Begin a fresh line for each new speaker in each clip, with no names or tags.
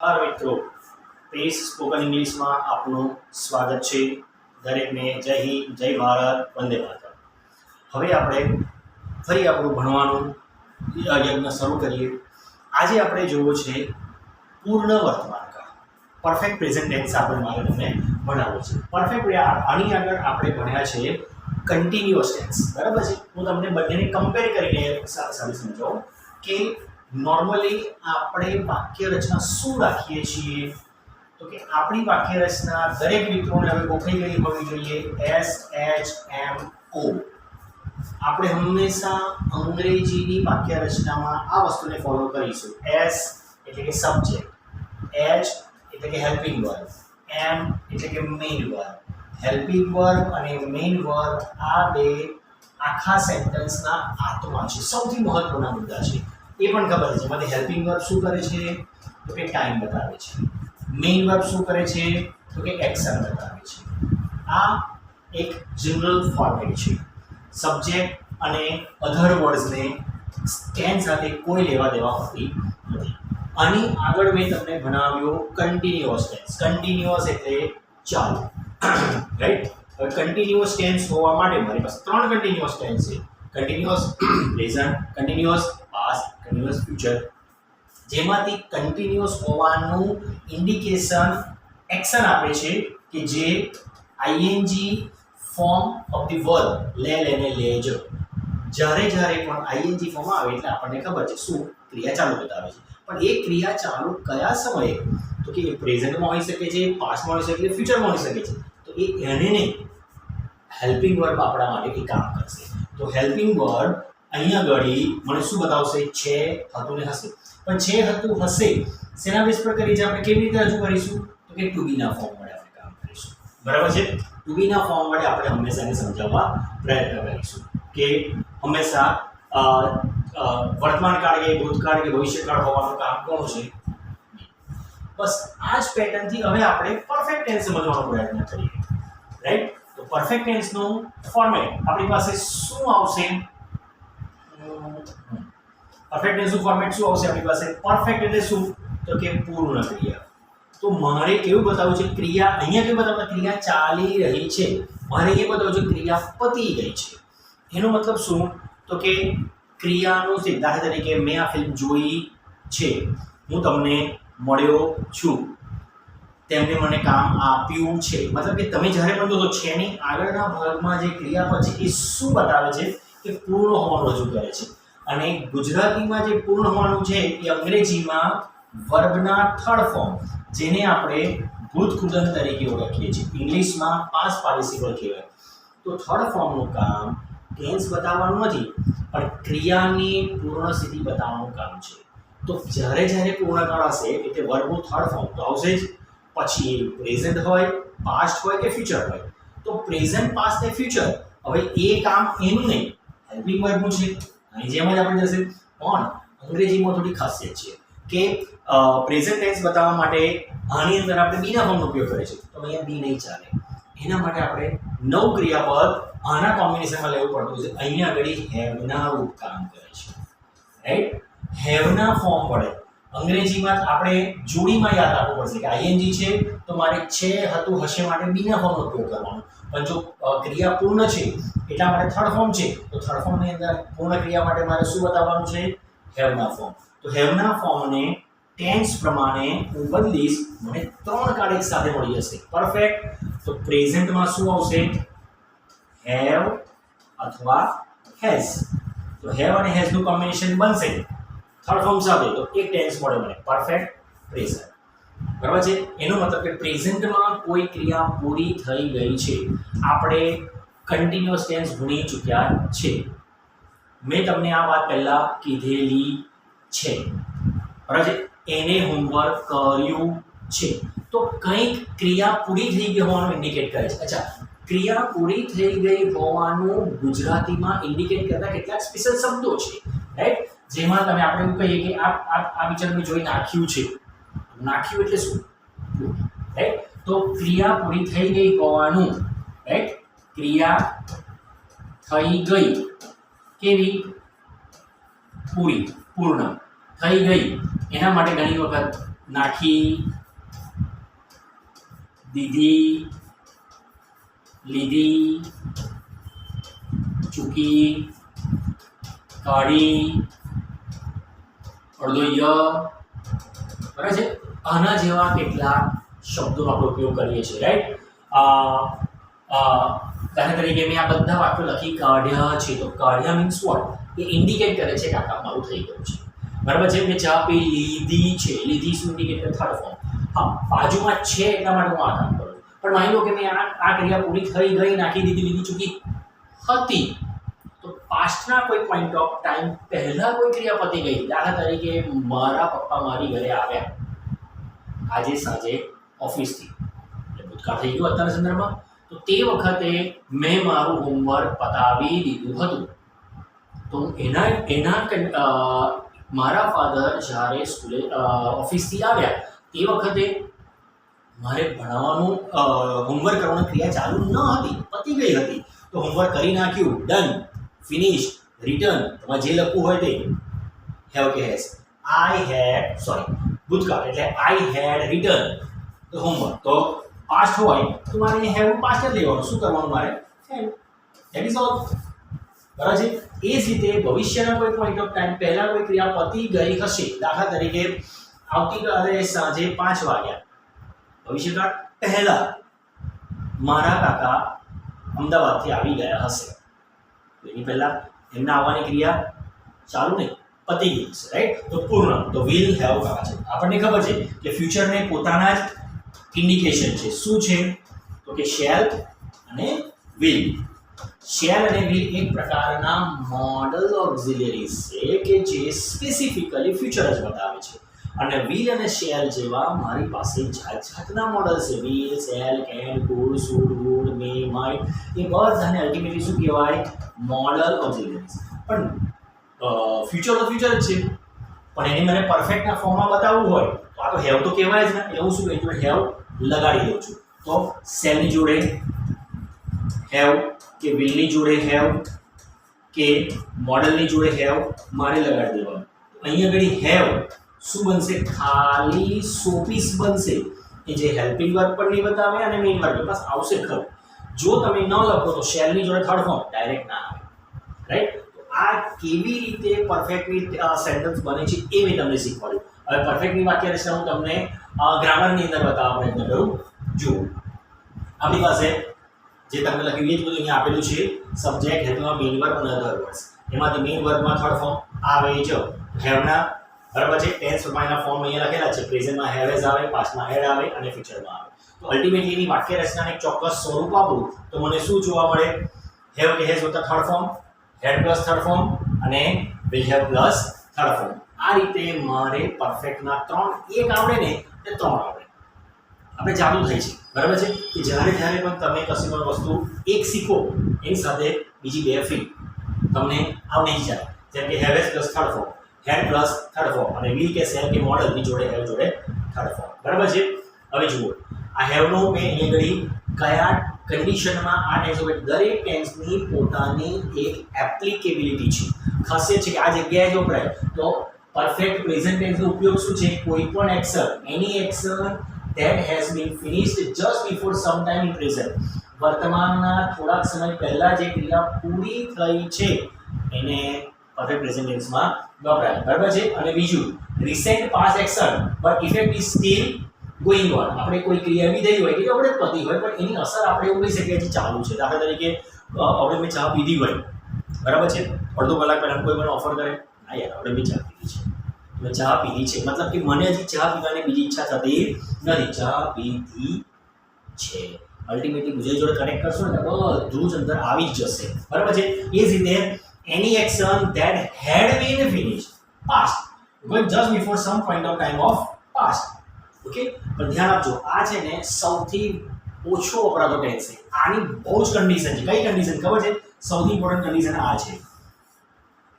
નમસ્કાર મિત્રો, પેસ સ્પોકન ઇંગ્લિશમાં આપનું સ્વાગત છે. દરેકને જય હિન્દ, જય ભારત, વંદે માતરમ. હવે આપણે ફરી આપણું ભણવાનું યજ્ઞ શરૂ કરીએ. આજે આપણે જોવું છે પૂર્ણ વર્તમાનકાળ, પરફેક્ટ પ્રેઝન્ટ ટેન્સ. આપણે મારે તમને ભણાવવું છે પરફેક્ટ. આની આગળ આપણે ભણ્યા છે કન્ટિન્યુઅસ ટેન્સ, બરાબર છે. હું તમને બંનેને કમ્પેર કરીને સાથે સાથે સમજાવું કે નોર્મલી આપણે વાક્ય રચના શું રાખીએ છીએ. તો કે આપણી વાક્ય રચના દરેક મિત્રોને હવે ગોખાઈ ગઈ હોવી જોઈએ. SHMO. આપણે હંમેશા અંગ્રેજીની વાક્ય રચનામાં આ વસ્તુને ફોલો કરીશું. S એટલે કે સબ્જેક્ટ, H એટલે કે હેલ્પિંગ વર્બ, M એટલે કે મેઇન વર્બ. હેલ્પિંગ વર્બ અને મેઇન વર્બ આ બે આખા સેન્ટેન્સના આત્મા છે, સૌથી મહત્વના મુદ્દા છે. એ પણ ખબર છે મને હેલ્પિંગ વર્બ શું કરે છે તો કે ટાઈમ બતાવે છે. મેઇન વર્બ શું કરે છે તો કે એક્શન બતાવે છે. આ એક જનરલ ફોર્મેટ છે. સબ્જેક્ટ અને અધર વર્ડ્સને ટેન્સ સાથે કોઈ લેવા દેવા હોતી નથી. આની આગળ મેં તમને ભણાવ્યો કન્ટિન્યુઅસ ટેન્સ. કન્ટિન્યુઅસ એટલે ચાલુ, રાઈટ. હવે કન્ટિન્યુઅસ ટેન્સ હોવા માટે મારી પાસે ત્રણ કન્ટિન્યુઅસ ટેન્સ છે. Continuous present, continuous past, continuous future. જેમાંથી કન્ટિન્યુઅસ હોવાનું ઇન્ડિકેશન એક્શન આપે છે કે જે ING form of the verb લેને લેજો. જ્યારે પણ આઈએનજી ફોર્મ આવે એટલે આપણને ખબર છે શું ક્રિયા ચાલુ બતાવે છે. પણ એ ક્રિયા ચાલુ કયા સમયે તો કે પ્રેઝન્ટમાં હોઈ શકે છે, પાસ્ટમાં હોઈ શકે છે, ફ્યુચરમાં હોઈ શકે છે. તો એને નહીં, હેલ્પિંગ વર્બ આપણા માટે એ કામ કરશે. તો હેલ્પિંગ વર્બ અહીંયા ઘડી મને શું બતાવશે? છે, હતું ને હશે. પણ છે, હતું, હશે શેના બેઝ પર કરી છે? આપણે કેવી રીતે રજૂ કરીશું તો કે ટુ બીના ફોર્મ વડે આપણે કામ કરીશું, બરાબર છે. ટુ બીના ફોર્મ વડે આપણે હંમેશા એને સમજાવવા પ્રયત્ન કરીશું કે હંમેશા વર્તમાનકાળ કે ભૂતકાળ કે ભવિષ્યકાળ હોવાનું કામ કોણ છે? બસ આ જ પેટર્નથી હવે આપણે પરફેક્ટ ટેન્સ સમજવાનો પ્રયત્ન કરીએ, રાઈટ. તો પરફેક્ટ ટેન્સનું ફોર્મેટ આપણી પાસે શું આવશે? પરફેક્ટ ટેન્સનું ફોર્મેટ શું આવશે આપણી પાસે? પરફેક્ટ એટલે શું તો કે પૂર્ણ ક્રિયા. તો મારે કેવું બતાવવું છે? ક્રિયા અહીંયા કેવું બતાવવું? ક્રિયા ચાલી રહી છે. મારે એ બતાવવું છે ક્રિયા પતી ગઈ છે. એનો મતલબ શું તો કે ક્રિયાનું જે દાખલા તરીકે મેં આ ફિલ્મ જોઈ છે, હું તમને મળ્યો છું, તેમને મને કામ આપ્યું છે. મતલબ કે તમે જ્યારે પણ જોશો છે ની આગળના ભાગમાં જે ક્રિયાપદ છે એ શું બતાવે છે કે પૂર્ણ હોવાનું રજૂ કરે છે. અને ગુજરાતીમાં જે પૂર્ણ હોવાનું છે એ અંગ્રેજીમાં વર્બના થર્ડ ફોર્મ, જેને આપણે ભૂતકૃદંત તરીકે ઓળખીએ છીએ, ઇંગ્લિશમાં પાસ્ટ પાર્ટિસિપલ કહેવાય. તો થર્ડ ફોર્મનું કામ ટેન્સ બતાવવાનું નથી, પણ ક્રિયાની પૂર્ણ સ્થિતિ બતાવવાનું કામ છે. તો જ્યારે પૂર્ણકાળ હશે એટલે વર્બનું થર્ડ ફોર્મ તો આવશે જ. પછી પ્રેઝન્ટ હોય, પાસ્ટ હોય કે ફ્યુચર હોય. તો પ્રેઝન્ટ, પાસ્ટ ને ફ્યુચર, હવે એ કામ એનું નહીં, હેલ્પિંગ વર્બનું છે. આની જેમ જ આપણે જશે. પણ અંગ્રેજીમાં થોડી ખાસિયત છે કે પ્રેઝન્ટ ટેન્સ બતાવવા માટે આની અંદર આપણે બીના ફોર્મનો ઉપયોગ કરીએ છીએ. તો અહીંયા બી નહીં ચાલે. એના માટે આપણે નવ ક્રિયાપદ આના કોમ્બિનેશનમાં લેવું પડતું છે. અહીંયા આગળ હેવના રૂપ કામ કરે છે, રાઈટ. હેવના ફોર્મ વડે અંગ્રેજીમાં આપણે જોડીમાં યાદ રાખવું પડશે કે આઈએનજી છે તો મારે છે, હતું, હશે માટે બીના ફોર્મનો ઉપયોગ કરવાનો. પણ જો ક્રિયા પૂર્ણ છે એટલા માટે થર્ડ ફોર્મ છે, તો થર્ડ ફોર્મની અંદર પૂર્ણ ક્રિયા માટે મારે શું બતાવવાનું છે? હેવના ફોર્મ. તો હેવના ફોર્મને ટેન્સ પ્રમાણે હું બદલીશ, મને ત્રણ કાર્ડ એક સાથે મળી જશે. પરફેક્ટ. તો પ્રેઝન્ટમાં શું આવશે? હેવ અથવા હેઝ. તો હેવ અને હેઝનું કોમ્બિનેશન બનશે થર્ડ ફોર્મ સાથે, તો એક ટેન્સ મળે મને, પરફેક્ટ પ્રેઝન્ટ, બરાબર છે. એનો મતલબ કે પ્રેઝન્ટમાં કોઈ ક્રિયા પૂરી થઈ ગઈ છે. આપણે કન્ટિન્યુઅસ ટેન્સ ભણી ચૂક્યા છે. મેં તમને આ વાત પહેલા કીધેલી છે, બરાબર છે. એને હોમવર્ક કર્યું છે. તો કંઈક ક્રિયા પૂરી થઈ ગઈ હોવાનું ઇન્ડિકેટ કરે છે. અચ્છા, ક્રિયા પૂરી થઈ ગઈ હોવાનું ગુજરાતીમાં ઇન્ડિકેટ કરતા કેટલાક સ્પેશિયલ શબ્દો છે, રાઈટ. જેમાં તમે આપણે એવું કહીએ કે આ વિચારને જોઈ નાખ્યું છે. નાખ્યું એટલે શું? રાઈટ. તો ક્રિયા પૂરી થઈ ગઈ હોવાનું, રાઈટ. ક્રિયા થઈ ગઈ, કેવી? પૂરી, પૂર્ણ થઈ ગઈ. એના માટે ઘણી વખત નાખી, દીધી, લીધી, ચૂકી, કાઢી, અડધો ય, બરાબર છે. આના જેવા કેટલાક શબ્દોનો આપણે ઉપયોગ કરીએ છીએ, રાઈટ. દાખલા તરીકે મેં આ બધા વાક્યો લખી કાઢ્યા છે, તો કાઢ્યા મીન્સ વોટ? એ ઇન્ડિકેટ કરે છે કે આ કામ મારું થઈ ગયું છે, બરાબર છે. મેં ચા પી લીધી છે, લીધી શું ઇન્ડિકેટ કરે? Third form. હા, બાજુમાં છે એટલા માટે હું આ કામ કરું છું. પણ માની લો કે મેં આ ક્રિયા પૂરી થઈ ગઈ, નાખી દીધી, લીધી, ચૂકી હતી, તો પાસ્ટના કોઈ પોઈન્ટ ઓફ ટાઈમ પહેલા કોઈ ક્રિયા પતી ગઈ. દાખલા તરીકે મારા પપ્પા મારી ઘરે આવ્યા આજે સાંજે ઓફિસથી, એટલે ભૂતકાળ થઈ ગયું અત્યારના સંદર્ભમાં. તો તે વખતે મેં મારું હોમવર્ક પતાવી દીધું હતું. તો મારા ફાધર જ્યારે ઓફિસથી આવ્યા તે વખતે મારે ભણાવવાનું હોમવર્ક કરવાની ક્રિયા ચાલુ ન હતી, પતી ગઈ હતી. તો હોમવર્ક કરી નાખ્યું, ડન, ફિનિશ, રિટર્ન, તમારે જે લખવું હોય તે. હેવ કે હેઝ, આઈ હેડ, સોરી ભૂતકાળ એટલે આઈ હેડ રિટર્ન ધ હોમવર્ક. તો પાસ્ટ હોય તો મારે હેવ પાસ્ટ જ લેવાનું. શું કરવાનું મારે? હેવ. ધેટ ઇઝ ઓલ, બરાબર છે. એ જ રીતે ભવિષ્યના કોઈ પોઈન્ટ ઓફ ટાઈમ પહેલા કોઈ ક્રિયા પતી ગઈ હશે. દાખલા તરીકે આવતીકાલે સાંજે 5 વાગ્યા, ભવિષ્યકાળ પહેલા મારા કાકા અમદાવાદથી આવી ગયા હશે. એની પહેલા એમના આવવાની ક્રિયા ચાલુ નહીં, પતી ગઈ હશે, રાઈટ. તો પૂર્ણ, તો વિલ હેવ કાકા છે. આપણને ખબર છે કે ફ્યુચરને પોતાના જ ઇન્ડિકેશન છે. શું છે? તો કે શેલ અને વિલ. શેલ અને વિલ એક પ્રકારના મોડલ ઓક્ઝિલરીઝ છે કે જે સ્પેસિફિકલી ફ્યુચર જ બતાવે છે. અને વિલ અને શેલ જેવા મારી પાસે જાત જાતના મોડલ છે. Will, shall, can, could, should, would, may, might, એ બધાને અલ્ટિમેટલી શું કહેવાય? Modal auxiliaries. પણ ફ્યુચર તો ફ્યુચર જ છે, પણ એને મને પરફેક્ટના ફોર્મમાં બતાવવું હોય તો આ તો હેવ તો કહેવાય જ ને. એટલે હું શું કહું છું? હેવ લગાડી દઉં છું. તો શેલની જોડે હેવ કે વિલની જોડે હેવ કે મોડલની જોડે હેવ મારે લગાડી દેવાનું. અહીંયા આગળ હેવ શું બનશે? ખાલી સોપીસ બનશે કે જે હેલ્પિંગ વર્બ પણ નહીં બતાવે અને મેઇન વર્બ બસ આવશે ખરું. જો તમે ન લખો તો શેલની જોડે થર્ડ ફોર્મ ડાયરેક્ટ ના આવે, રાઈટ. આ કેવી રીતે પરફેક્ટલી સેન્ટેન્સ બને છે એ મેં તમને શીખવાડ્યું. હવે પરફેક્ટની વાક્ય રચના હું તમને ગ્રામરની અંદર બતાવવા પ્રયત્ન કરું. જુઓ, આપણી પાસે જે તમે લખ્યું એ જ બધું અહીંયા આપેલું છે. સબ્જેક્ટ, હેતુમાં મેઇન વર્બ અને અધર વર્ડ્સ. એમાંથી મેઇન વર્બમાં થર્ડ ફોર્મ આવે છે હેવના, બરાબર છે. ટેન્સ પ્રમાણેના ફોર્મ અહીંયા લખેલા છે. પ્રેઝન્ટમાં હેવ હેઝ આવે, પાસ્ટમાં હેડ આવે અને ફ્યુચરમાં આવે. તો અલ્ટિમેટલી એની વાક્ય રચનાને એક ચોક્કસ સ્વરૂપ આપું તો મને શું જોવા મળે? હેવ કે હેઝ વત્તા third form, had plus third form અને will have plus third form. આ રીતે મારે પરફેક્ટના 3 એક આવડે ને તે 3 આવડે. આપણે ચાલુ થઈ છે, બરાબર છે. કે જ્યારે પણ તમે કશી પણ વસ્તુ એક શીખો એની સાથે બીજી 2 ફ્રી તમને આવડી જ જાય. જેમ કે have has plus third form, had plus third form અને વિલ કે શેલ કે મોડલની જોડે હેવ જોડે થર્ડ ફોર્મ, બરાબર છે. હવે જુઓ, આ હેવનો મેં અહીંયા ઘડી કયા કન્ડિશનમાં આ ટેન્સ હોય? દરેક ટેન્સની પોતાની એક એપ્લિકેબિલિટી છે, ખાસિયત છે કે આ જગ્યાએ જ વપરાય. તો પરફેક્ટ પ્રેઝન્ટ ટેન્સનો ઉપયોગ શું છે? કોઈ પણ action, any action that has been finished just before some time in present, વર્તમાનના થોડાક સમય પહેલા જે ક્રિયા પૂરી થઈ છે એને પરફેક્ટ પ્રેઝન્ટ ટેન્સમાં વપરાય, બરાબર છે. અને બીજું recent past action but effect is still going on. આપણે કોઈ ક્રિયા એવી થઈ હોય કે આપણે પતી હોય પણ એની અસર આપણે એવું કહી શકીએ કે ચાલુ છે. દાખલા તરીકે આપણે મેં ચા પીધી હોય, બરાબર છે. અડધો કલાક પહેલાં કોઈ મને ઓફર કરે, હા યાર આપણે મેં ચા પીધી છે, મેં ચા પીધી છે, મતલબ કે મને હજી ચા પીવાની બીજી ઈચ્છા થતી નથી, ચા પીધી છે. અલ્ટિમેટલી ગુજરાતી જોડે કનેક્ટ કરશો ને તો બધું જ અંદર આવી જ જશે, બરાબર છે. એ જ રીતે એની action that had been finished past going just before some point of time of past. Okay, પણ ધ્યાન આપજો, આ છે ને સૌથી ઓછો વપરાતો ટેન્સ છે. આની બહુ જ કન્ડિશન છે. કઈ કન્ડિશન ખબર છે? સૌથી ઇમ્પોર્ટન્ટ કન્ડિશન આ છે.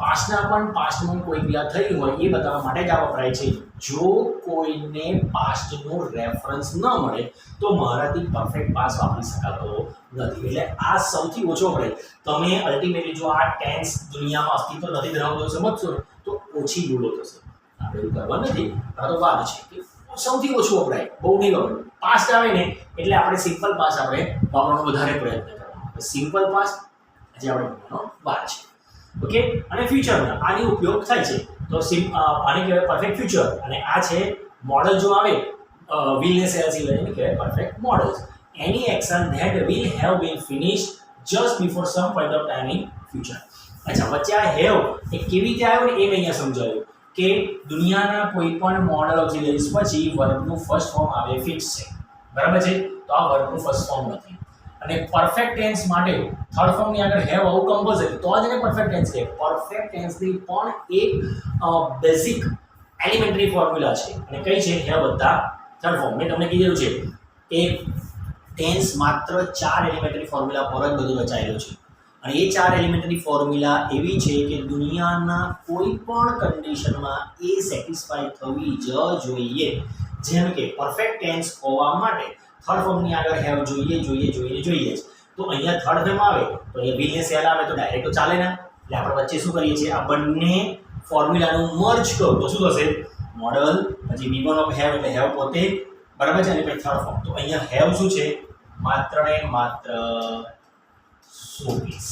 પાસ્ટના પણ પાસ્ટમાં કોઈ ક્રિયા થઈ હોય એ બતાવવા માટે જ આ વપરાય છે. જો કોઈને પાસ્ટનો રેફરન્સ ન મળે તો મારાથી પરફેક્ટ પાસ્ટ વાપરી શકાતો નથી. એટલે આ સૌથી ઓછો વપરાય. તમે અલ્ટિમેટલી જો આ ટેન્સ દુનિયામાં અસ્તિત્વ નથી ધરાવતો સમજશો તો ઓછી ભૂલો થશે. આપણે એવું કરવા નથી, આ તો વાત છે કે સૌથી ઓછું વપરાય, બહુ નહીં વાપરવું. પાસ્ટ આવે ને એટલે આપણે સિમ્પલ પાસ્ટ આપણે વાપરવાનો વધારે પ્રયત્ન કરવાનો. સિમ્પલ પાસ્ટ આજે આપણે ભણવાનો વાર છે. ઓકે, અને ફ્યુચરમાં આની ઉપયોગ થાય છે તો આને કહેવાય પરફેક્ટ ફ્યુચર, અને આ છે મોડલ જો આવે will ને shall સિવાય એને કહેવાય perfect models. Any action that will have been finished just before some point of time in future. અચ્છા, વચ્ચે આ હેવ એ કેવી રીતે આવ્યો ને એ મેં અહીંયા સમજાવ્યું કે દુનિયાના કોઈ પણ મોડલ ઓક્સિલરીઝ પછી વર્બનું ફર્સ્ટ ફોર્મ આવે ફિક્સ છે, બરાબર છે, તો આ વર્બનું ફર્સ્ટ ફોર્મ નથી. અને પરફેક્ટ ટેન્સ માટે થર્ડ ફોર્મની આગળ હેવ આવું કમ્પલસરી, તો જ એને પરફેક્ટ ટેન્સ કહે. પરફેક્ટ ટેન્સની પણ એક બેઝિક એલિમેન્ટરી ફોર્મ્યુલા છે, અને કઈ છે? હેવ વત્તા થર્ડ ફોર્મ. મેં તમને કીધેલું છે કે ટેન્સ માત્ર 4 એલિમેન્ટરી ફોર્મ્યુલા પર જ બધું રચાયેલું છે, અને એ 4 એલિમેન્ટરી ફોર્મ્યુલા એવી છે કે દુનિયાના કોઈ પણ કન્ડિશનમાં એ સેટિસ્ફાઈ થવી જ જોઈએ. જેમ કે પરફેક્ટ ટેન્સ હોવા માટે થર્ડ ફોર્મની આગળ હેવ જોઈએ જ. તો અહીંયા થર્ડ ફોર્મ આવે તો અહીંયા will ને shall આવે તો ડાયરેક્ટ તો ચાલે ના. એટલે આપણે વચ્ચે શું કરીએ છીએ? આ બંને ફોર્મ્યુલાનું મર્જ કરો તો શું થશે? મોડલ, પછી V1 ઓફ હેવ એટલે હેવ પોતે, બરાબર છે, અને પછી થર્ડ ફોર્મ. તો અહીંયા હેવ શું છે? માત્ર ને માત્ર શોપીસ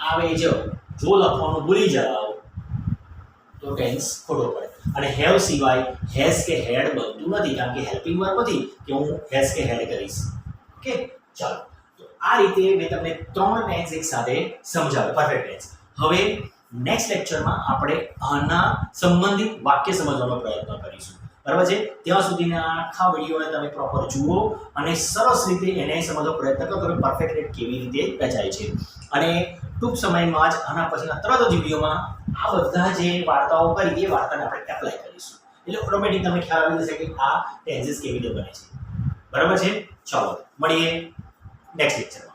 આવે. જો લખવાનું ભૂલી જાઓ તો ટેન્સ ખોટો પડે. અને હેવ સિવાય હેઝ કે હેડ બનતું નથી, કારણ કે હેલ્પિંગ વર્બ નથી કે હું હેઝ કે હેડ કરીશ. ઓકે, ચાલો, તો આ રીતે મેં તમને 3 ટેન્સ એક સાથે સમજાવ્યું, પરફેક્ટ ટેન્સ. હવે નેક્સ્ટ લેક્ચરમાં આપણે આના સંબંધિત વાક્ય સમજવાનો પ્રયત્ન કરીશું, બરાબર છે. ત્યાં સુધીના આખા વિડીયોને તમે પ્રોપર જુઓ અને સરસ રીતે એને સમજવાનો પ્રયત્ન કરો કે પરફેક્ટ ટેન્સ કેવી રીતે રચાય છે. અને ટૂંક સમયમાં જ આના પછીના તરત જ વિડીયોમાં આ બધા જે વાર્તાઓ કરી એ વાર્તાને આપણે એપ્લાય કરીશું, એટલે ઓટોમેટિક તમને ખ્યાલ આવી જશે કે આ ટેન્સીસ કેવી રીતે બને છે, બરાબર છે. ચાલો મળીએ નેક્સ્ટ લેક્ચર.